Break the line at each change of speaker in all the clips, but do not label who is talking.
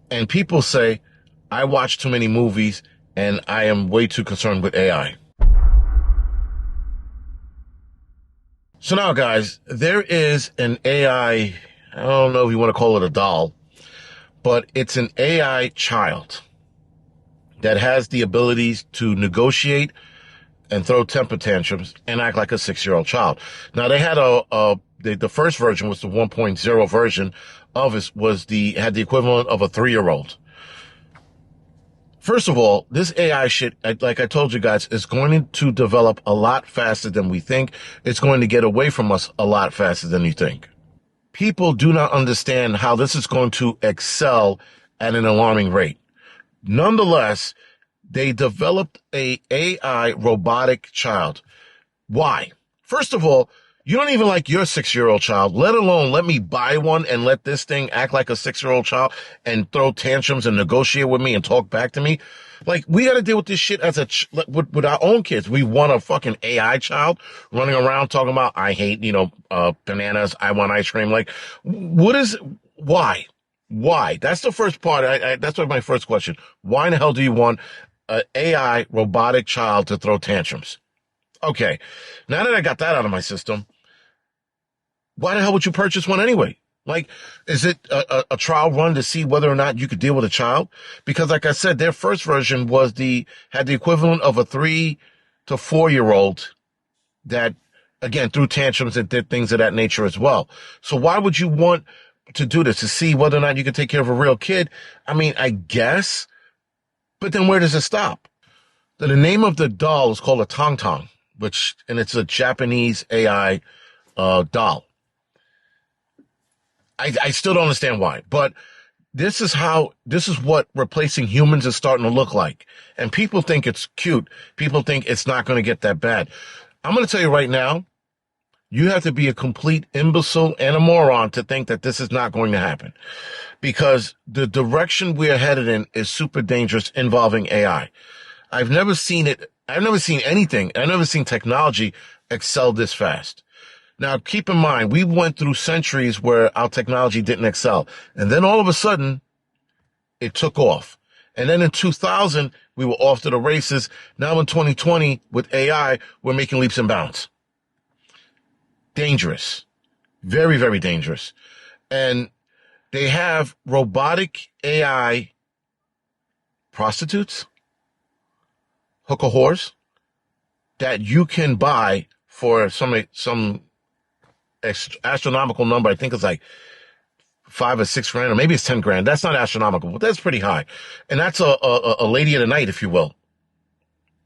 And people say, I watch too many movies and I am way too concerned with AI. So now, guys, there is an I don't know if you want to call it a doll, but it's an AI child that has the abilities to negotiate and throw temper tantrums and act like a 6-year-old child. Now, they had the first version was the 1.0 version of it had the equivalent of a 3-year-old. First of all, this AI shit, like I told you guys, is going to develop a lot faster than we think. It's going to get away from us a lot faster than you think. People do not understand how this is going to excel at an alarming rate. Nonetheless, they developed a AI robotic child. Why? First of all, you don't even like your 6-year-old child, let alone let me buy one and let this thing act like a 6-year-old child and throw tantrums and negotiate with me and talk back to me. Like, we got to deal with this shit as with our own kids. We want a fucking AI child running around talking about, I hate, bananas. I want ice cream. Like, why? Why? That's the first part. That's my first question. Why in the hell do you want an AI robotic child to throw tantrums? Okay. Now that I got that out of my system, why the hell would you purchase one anyway? Like, is it a trial run to see whether or not you could deal with a child? Because like I said, their first version had the equivalent of a 3 to 4-year-old that, again, threw tantrums and did things of that nature as well. So why would you want to do this? To see whether or not you can take care of a real kid? I mean, I guess, but then where does it stop? The name of the doll is called a Tong Tong, and it's a Japanese AI doll. I still don't understand why, but this is what replacing humans is starting to look like. And people think it's cute. People think it's not going to get that bad. I'm going to tell you right now, you have to be a complete imbecile and a moron to think that this is not going to happen, because the direction we're headed in is super dangerous involving AI. I've never seen anything. I've never seen technology excel this fast. Now, keep in mind, we went through centuries where our technology didn't excel. And then all of a sudden, it took off. And then in 2000, we were off to the races. Now in 2020, with AI, we're making leaps and bounds. Dangerous. Very, very dangerous. And they have robotic AI prostitutes, hooker whores, that you can buy for some astronomical number. I think it's like $5 or $6 grand, or maybe it's 10 grand. That's not astronomical, but that's pretty high. And that's a lady of the night, if you will.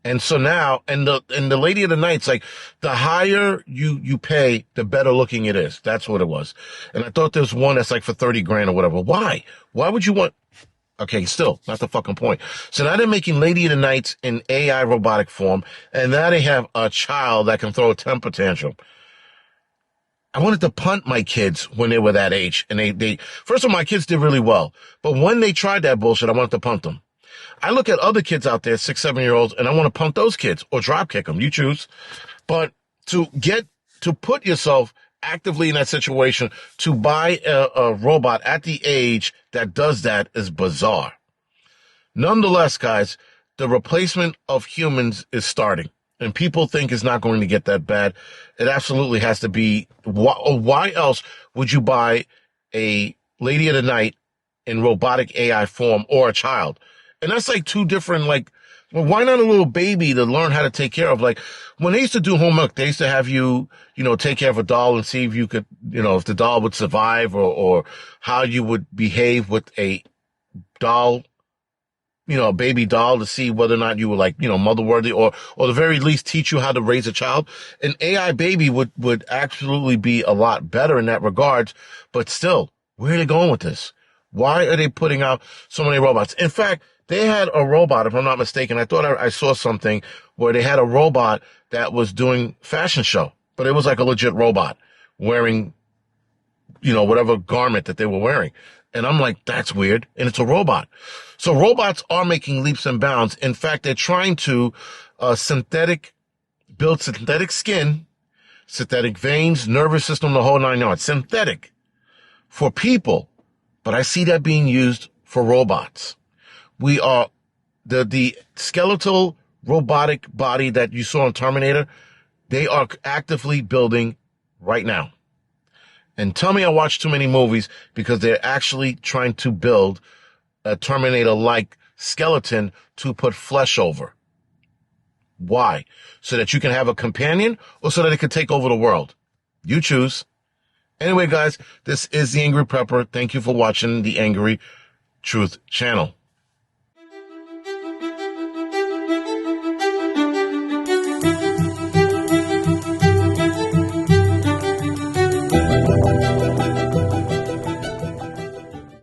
And so now, and the lady of the night's like, the higher you pay, the better looking it is. That's what it was. And I thought there's one that's like for 30 grand or whatever. Why? Why would you want? Okay, still, not the fucking point. So now they're making Lady of the Nights in AI robotic form, and now they have a child that can throw a temper tantrum. I wanted to punt my kids when they were that age, and they first of all, my kids did really well, but when they tried that bullshit, I wanted to punt them. I look at other kids out there, 6, 7-year-olds, and I want to punt those kids or drop kick them. You choose. But to put yourself actively in that situation, to buy a robot at the age that does that is bizarre. Nonetheless, guys, the replacement of humans is starting, and people think it's not going to get that bad. It absolutely has to be. Why else would you buy a lady of the night in robotic AI form or a child? And that's like two different, well, why not a little baby to learn how to take care of? Like, when they used to do homework, they used to have you, take care of a doll and see if you could, if the doll would survive, or how you would behave with a doll, a baby doll, to see whether or not you were mother worthy, or the very least teach you how to raise a child. An AI baby would absolutely be a lot better in that regards. But still, where are they going with this? Why are they putting out so many robots? In fact, they had a robot, if I'm not mistaken. I thought I saw something where they had a robot that was doing fashion show, but it was like a legit robot wearing, whatever garment that they were wearing. And I'm like, that's weird. And it's a robot. So robots are making leaps and bounds. In fact, they're trying to build synthetic skin, synthetic veins, nervous system, the whole 9 yards, synthetic for people. But I see that being used for robots. We are the skeletal robotic body that you saw in Terminator. They are actively building right now. And tell me I watch too many movies, because they're actually trying to build a Terminator-like skeleton to put flesh over. Why? So that you can have a companion, or so that it can take over the world? You choose. Anyway, guys, this is the Angry Prepper. Thank you for watching the Angry Truth channel.